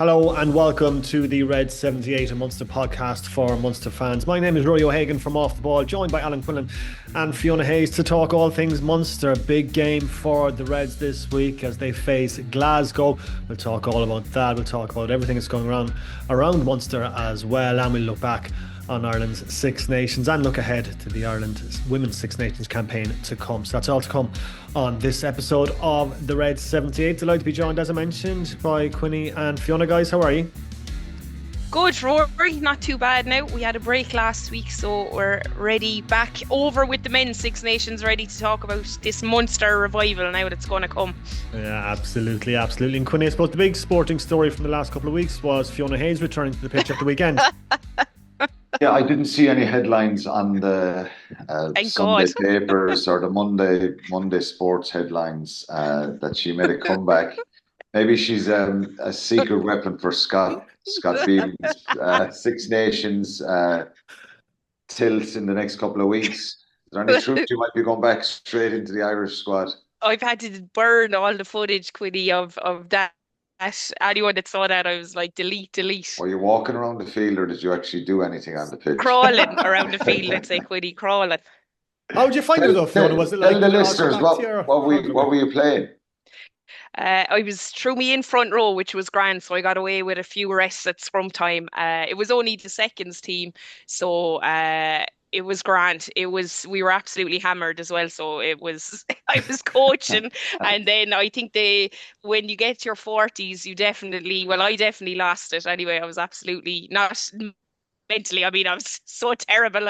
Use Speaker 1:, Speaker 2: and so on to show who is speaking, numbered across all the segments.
Speaker 1: Hello and welcome to the Red 78, a Munster podcast for Munster fans. My name is Rory O'Hagan from Off the Ball, joined by Alan Quinlan and Fiona Hayes to talk all things Munster. Big game for the Reds this week as they face Glasgow. We'll talk all about that. We'll talk about everything that's going around Munster as well, and we'll look back on Ireland's Six Nations and look ahead to the Ireland Women's Six Nations campaign to come. So that's all to come on this episode of the Red 78. Delighted to be joined, as I mentioned, by Quinny and Fiona. Guys, how are you?
Speaker 2: Good, Rory. Not too bad now. We had a break last week, so we're ready back over with the men's Six Nations, ready to talk about this Munster revival now that's going to come.
Speaker 1: Yeah, absolutely. And Quinny, I suppose the big sporting story from the last couple of weeks was Fiona Hayes returning to the pitch at the weekend.
Speaker 3: Yeah, I didn't see any headlines on the Sunday
Speaker 2: God.
Speaker 3: papers or the Monday sports headlines that she made a comeback. Maybe she's a secret weapon for Scott Beam's Six Nations tilt in the next couple of weeks. Is there any truth you might be going back straight into the Irish squad?
Speaker 2: I've had to burn all the footage, Quiddy, of that. Anyone that saw that, I was like, delete.
Speaker 3: Were you walking around the field or did you actually do anything on the pitch?
Speaker 2: Crawling around the field, let's say, Quiddy, crawling.
Speaker 1: How did you find it though, Fiona? Was it like
Speaker 3: tell the listeners what were you playing?
Speaker 2: I was threw me in front row, which was grand, so I got away with a few rests at scrum time. It was only the seconds team, so it was grand. We were absolutely hammered as well, so it was I was coaching, and then I think when you get to your 40s, I definitely lost it anyway. I was absolutely not mentally. I mean, I was so terrible.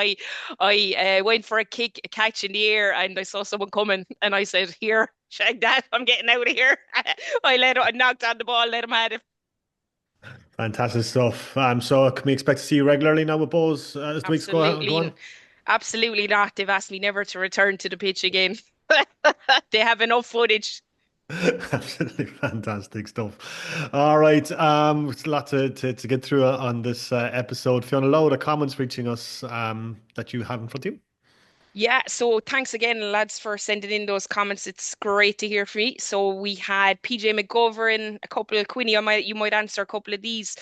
Speaker 2: I went for a catch in the air, and I saw someone coming, and I said, "Here, shag that! I'm getting out of here." I knocked on the ball, let him have it.
Speaker 1: Fantastic stuff. So can we expect to see you regularly now with Bows as the weeks go on?
Speaker 2: Absolutely not. They've asked me never to return to the pitch again. They have enough footage.
Speaker 1: Absolutely fantastic stuff. All right, it's a lot to get through on this episode. Fiona, a load of comments reaching us that you have in front of you.
Speaker 2: Yeah, so thanks again, lads, for sending in those comments. It's great to hear from you. So we had PJ McGovern, a couple of Quinny. You might answer a couple of these.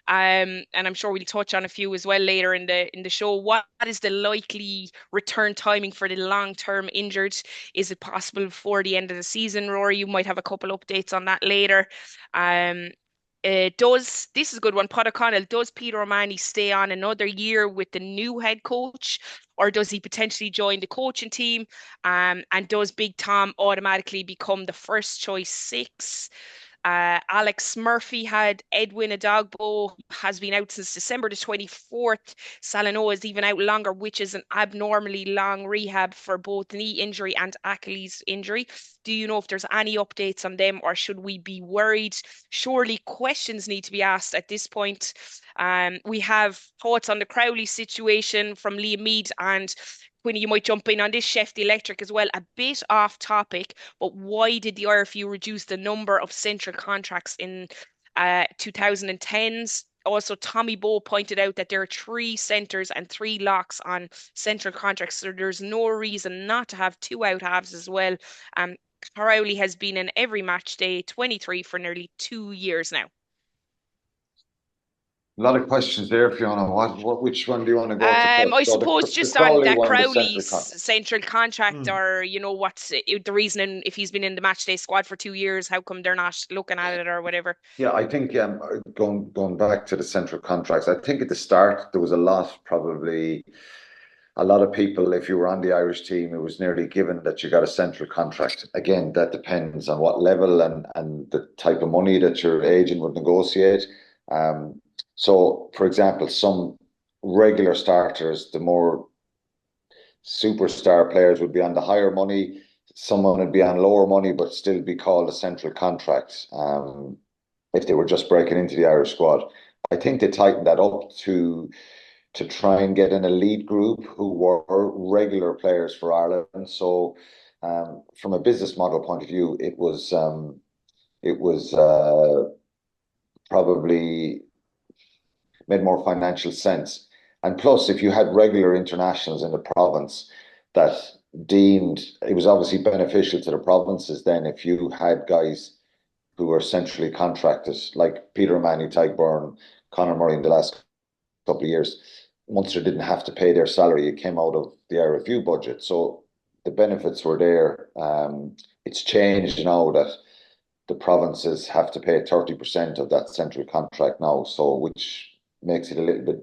Speaker 2: And I'm sure we'll touch on a few as well later in the show. What is the likely return timing for the long-term injured? Is it possible before the end of the season, Rory? You might have a couple updates on that later. This is a good one, Pod O'Connell, does Peter O'Mahony stay on another year with the new head coach, or does he potentially join the coaching team? And does Big Tom automatically become the first choice six? Alex Murphy had Edwin Adogbo has been out since December the 24th. Salanoa is even out longer, which is an abnormally long rehab for both knee injury and Achilles injury. Do you know if there's any updates on them, or should we be worried? Surely questions need to be asked at this point. We have thoughts on the Crowley situation from Liam Mead, and Quinny, you might jump in on this, Sheffield Electric as well. A bit off topic, but why did the RFU reduce the number of central contracts in 2010s? Also, Tommy Bowe pointed out that there are 3 centres and 3 locks on central contracts, so there's no reason not to have 2 out halves as well. Crowley has been in every match day 23 for nearly 2 years now.
Speaker 3: A lot of questions there, Fiona. Which one do you want to go to?
Speaker 2: I suppose just on that Crowley's central contract, or what's the reasoning if he's been in the matchday squad for 2 years? How come they're not looking at it or whatever?
Speaker 3: Yeah, I think going back to the central contracts, I think at the start there was a lot of people. If you were on the Irish team, it was nearly given that you got a central contract. Again, that depends on what level and the type of money that your agent would negotiate. So, for example, some regular starters, the more superstar players would be on the higher money. Someone would be on lower money, but still be called a central contract if they were just breaking into the Irish squad. I think they tightened that up to try and get an elite group who were regular players for Ireland. So, from a business model point of view, it was probably made more financial sense. And plus, if you had regular internationals in the province that deemed, it was obviously beneficial to the provinces then if you had guys who are centrally contracted, like Peter O'Mahony, Tyke Byrne, Conor Murray in the last couple of years. Munster didn't have to pay their salary. It came out of the RFU budget. So the benefits were there. It's changed now that the provinces have to pay 30% of that central contract now, so which makes it a little bit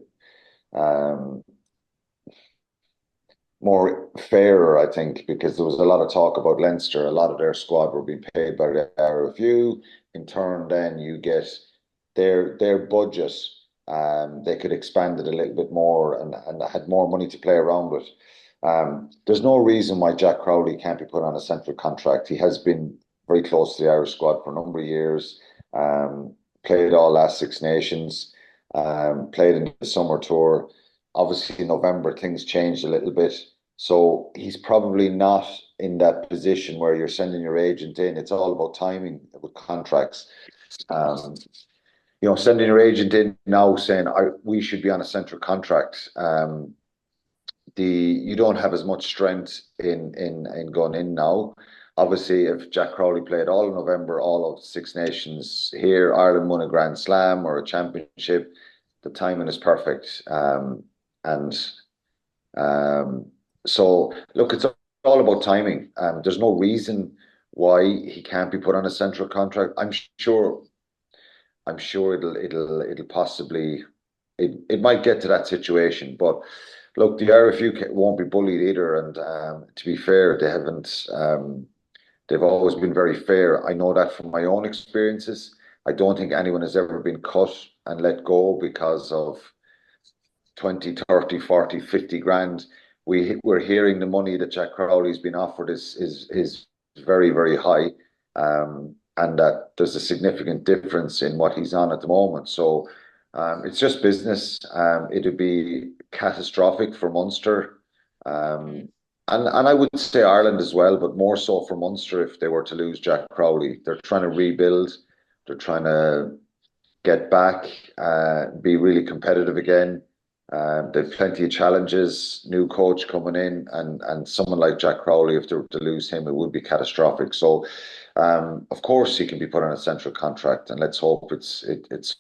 Speaker 3: more fairer, I think, because there was a lot of talk about Leinster. A lot of their squad were being paid by the RFU. In turn, then you get their budget. They could expand it a little bit more and had more money to play around with. There's no reason why Jack Crowley can't be put on a central contract. He has been very close to the Irish squad for a number of years. Played all last Six Nations. Played in the summer tour. Obviously, in November, things changed a little bit. So he's probably not in that position where you're sending your agent in. It's all about timing with contracts. Sending your agent in now saying we should be on a central contract. You don't have as much strength in going in now. Obviously, if Jack Crowley played all of November, all of Six Nations here, Ireland won a Grand Slam or a championship, the timing is perfect. So look, it's all about timing. There's no reason why he can't be put on a central contract. I'm sure it'll possibly it might get to that situation, but look, the RFU won't be bullied either. And to be fair, they haven't. They've always been very fair. I know that from my own experiences. I don't think anyone has ever been cut and let go because of 20, 30, 40, 50 grand. We're hearing the money that Jack Crowley's been offered is very, very high. And that there's a significant difference in what he's on at the moment. So it's just business. It would be catastrophic for Munster. And I would say Ireland as well, but more so for Munster if they were to lose Jack Crowley. They're trying to rebuild. They're trying to get back, be really competitive again. They've plenty of challenges, new coach coming in, and someone like Jack Crowley, if they were to lose him, it would be catastrophic. So, of course, he can be put on a central contract, and let's hope it's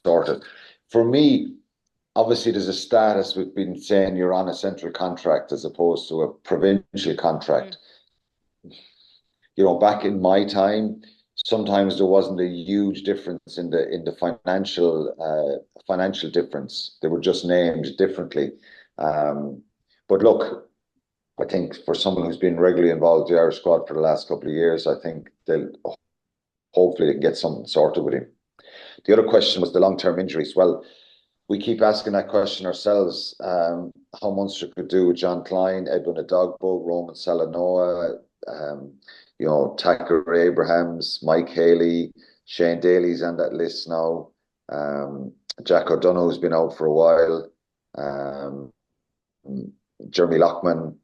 Speaker 3: sorted. For me, obviously, there's a status we've been saying you're on a central contract as opposed to a provincial contract. Back in my time, sometimes there wasn't a huge difference in the financial difference. They were just named differently. But look, I think for someone who's been regularly involved in the Irish squad for the last couple of years, I think hopefully they can get something sorted with him. The other question was the long-term injuries. Well, we keep asking that question ourselves. How Munster could do with John Klein, Edwin Adogbo, Roman Salanoa, Tacker Abrahams, Mike Haley, Shane Daly's on that list now. Jack O'Donoghue's been out for a while. Jeremy Lockman.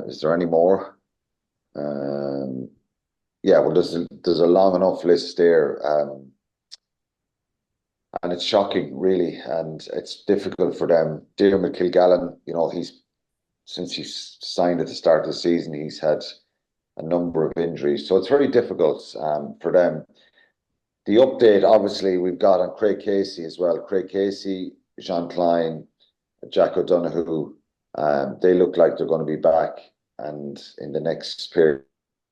Speaker 3: Is there any more? Well, there's a long enough list there. And it's shocking, really, and it's difficult for them. Diarmuid Kilgallen, since he's signed at the start of the season, he's had a number of injuries. So it's very difficult for them. The update, obviously, we've got on Craig Casey as well. Craig Casey, Jean Klein, Jack O'Donoghue, they look like they're going to be back. And in the next period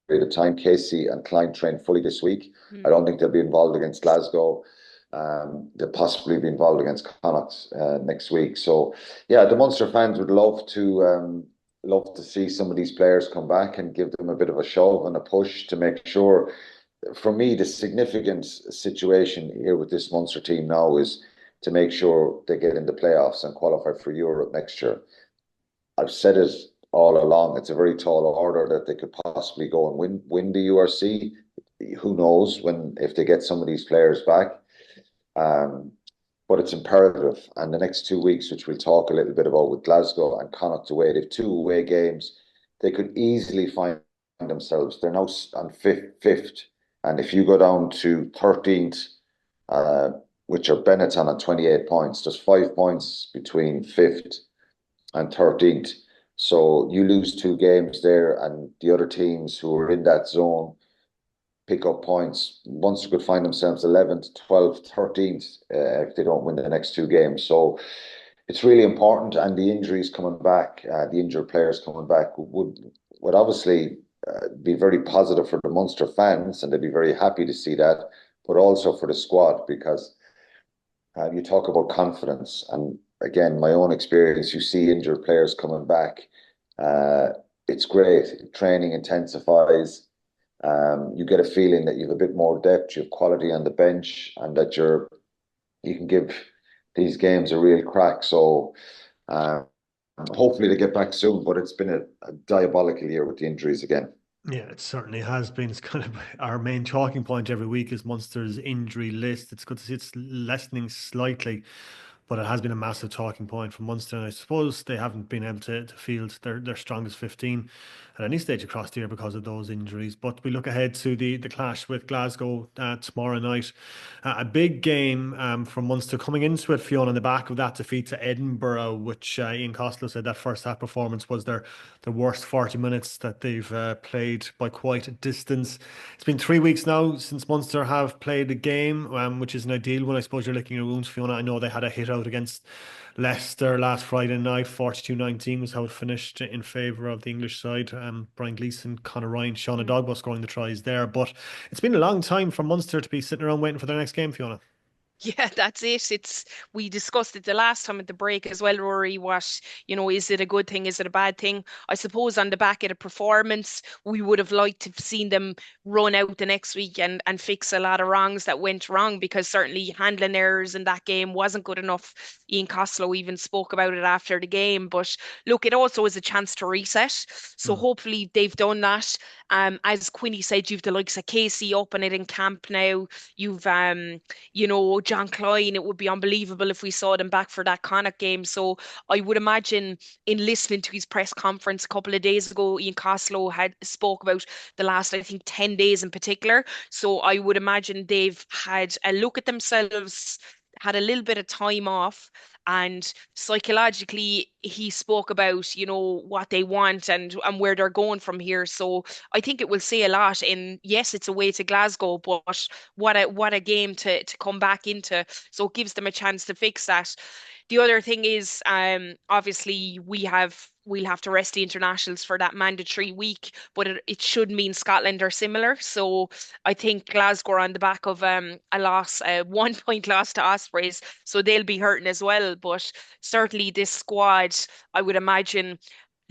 Speaker 3: of time, Casey and Klein train fully this week. I don't think they'll be involved against Glasgow. They'll possibly be involved against Connacht next week. So, the Munster fans would love to see some of these players come back and give them a bit of a shove and a push to make sure. For me, the significant situation here with this Munster team now is to make sure they get in the playoffs and qualify for Europe next year. I've said it all along. It's a very tall order that they could possibly go and win the URC. Who knows if they get some of these players back. But it's imperative. And the next 2 weeks, which we'll talk a little bit about with Glasgow and Connacht away, they have 2 away games. They could easily find themselves. They're now on fifth. And if you go down to 13th, which are Benetton on 28 points, there's 5 points between 5th and 13th. So you lose 2 games there, and the other teams who are in that zone, pick up points. Munster could find themselves 11th, 12th, 13th if they don't win the next two games. So it's really important, and the injuries coming back, the injured players coming back would obviously be very positive for the Munster fans, and they'd be very happy to see that, but also for the squad, because you talk about confidence, and again, my own experience, you see injured players coming back. It's great. Training intensifies. You get a feeling that you have a bit more depth, you have quality on the bench, and that you can give these games a real crack. So hopefully they get back soon, but it's been a diabolical year with the injuries again.
Speaker 1: Yeah, it certainly has been. It's kind of our main talking point every week is Munster's injury list. It's good to see it's lessening slightly, but it has been a massive talking point for Munster. And I suppose they haven't been able to field their strongest 15 at any stage across the year because of those injuries. But we look ahead to the clash with Glasgow tomorrow night. A big game for Munster coming into it, Fiona, on the back of that defeat to Edinburgh, which Ian Costello said that first half performance was their worst 40 minutes that they've played by quite a distance. It's been 3 weeks now since Munster have played a game, which is an ideal one. I suppose you're licking your wounds, Fiona. I know they had a hit out against Leicester last Friday night. 42-19 was how it finished in favour of the English side. Brian Gleeson, Conor Ryan, Sean Adogbo scoring the tries there. But it's been a long time for Munster to be sitting around waiting for their next game, Fiona.
Speaker 2: Yeah, that's it. We discussed it the last time at the break as well, Rory. Is it a good thing? Is it a bad thing? I suppose on the back of the performance, we would have liked to have seen them run out the next week and fix a lot of wrongs that went wrong, because certainly handling errors in that game wasn't good enough. Ian Costello even spoke about it after the game. But look, it also is a chance to reset. So hopefully they've done that. As Quinny said, you've the likes of Casey up and it in camp now. You've John Klein, it would be unbelievable if we saw them back for that Connacht game. So I would imagine, in listening to his press conference a couple of days ago, Ian Costello had spoke about the last, I think, 10 days in particular. So I would imagine they've had a look at themselves, had a little bit of time off, and psychologically he spoke about what they want and where they're going from here. So I think it will say a lot. In yes, it's away to Glasgow, but what a game to come back into. So it gives them a chance to fix that. The other thing is, obviously we'll have to rest the internationals for that mandatory week, but it should mean Scotland are similar. So I think Glasgow are on the back of a loss, a 1 point loss to Ospreys, so they'll be hurting as well. But certainly this squad, I would imagine,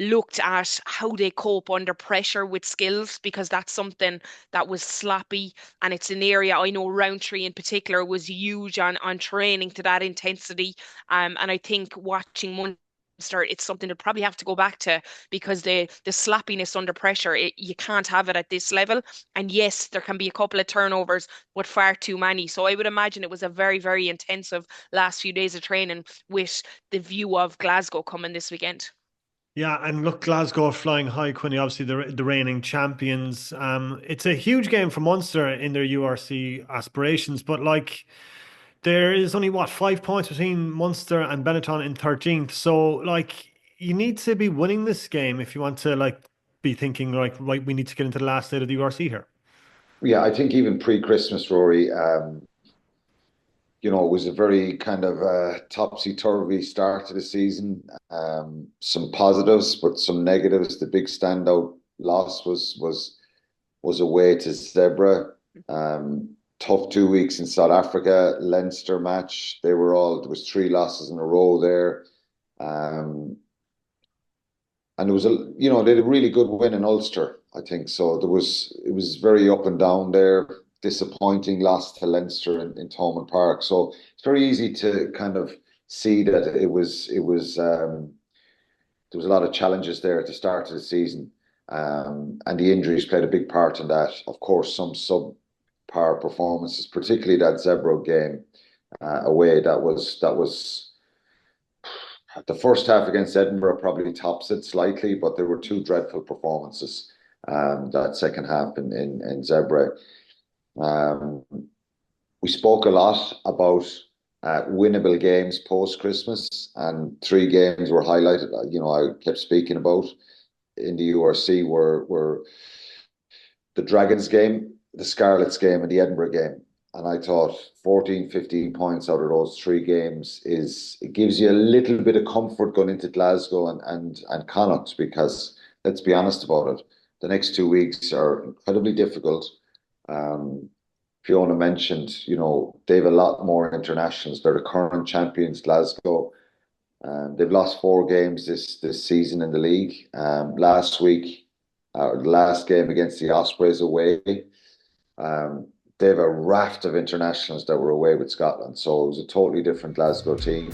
Speaker 2: looked at how they cope under pressure with skills, because that's something that was sloppy, and it's an area I know Roundtree in particular was huge on training to that intensity. And I think watching Munster, it's something to probably have to go back to, because the sloppiness under pressure, you can't have it at this level. And yes, there can be a couple of turnovers, but far too many. So I would imagine it was a very, very intensive last few days of training, with the view of Glasgow coming this weekend.
Speaker 1: Yeah, and look, Glasgow are flying high, Quinny, obviously the reigning champions. It's a huge game for Munster in their URC aspirations, but like there is only 5 points between Munster and Benetton in 13th. So like you need to be winning this game if you want to be thinking like, right, we need to get into the last state of the URC here.
Speaker 3: Yeah, I think even pre-Christmas, Rory, it was a very kind of topsy-turvy start to the season. Some positives, but some negatives. The big standout loss was away to Zebra. Tough 2 weeks in South Africa. Leinster match. There was 3 losses in a row there. And there was they had a really good win in Ulster, I think. So it was very up and down there. Disappointing loss to Leinster in Thomond Park. So it's very easy to kind of see that there was a lot of challenges there at the start of the season. And the injuries played a big part in that. Of course, some subpar performances, particularly that Zebra game away. That was the first half against Edinburgh probably tops it slightly, but there were two dreadful performances that second half in Zebra. We spoke a lot about winnable games post-Christmas, and 3 games were highlighted. I kept speaking about in the URC were the Dragons game. the Scarlets game and the Edinburgh game. And I thought 14, 15 points out of those three games it gives you a little bit of comfort going into Glasgow and Connacht, because let's be honest about it, the next 2 weeks are incredibly difficult. Fiona mentioned, they have a lot more internationals. They're the current champions, Glasgow. They've lost 4 games this season in the league. Last week, the last game against the Ospreys away, they have a raft of internationals that were away with Scotland. So it was a totally different Glasgow team.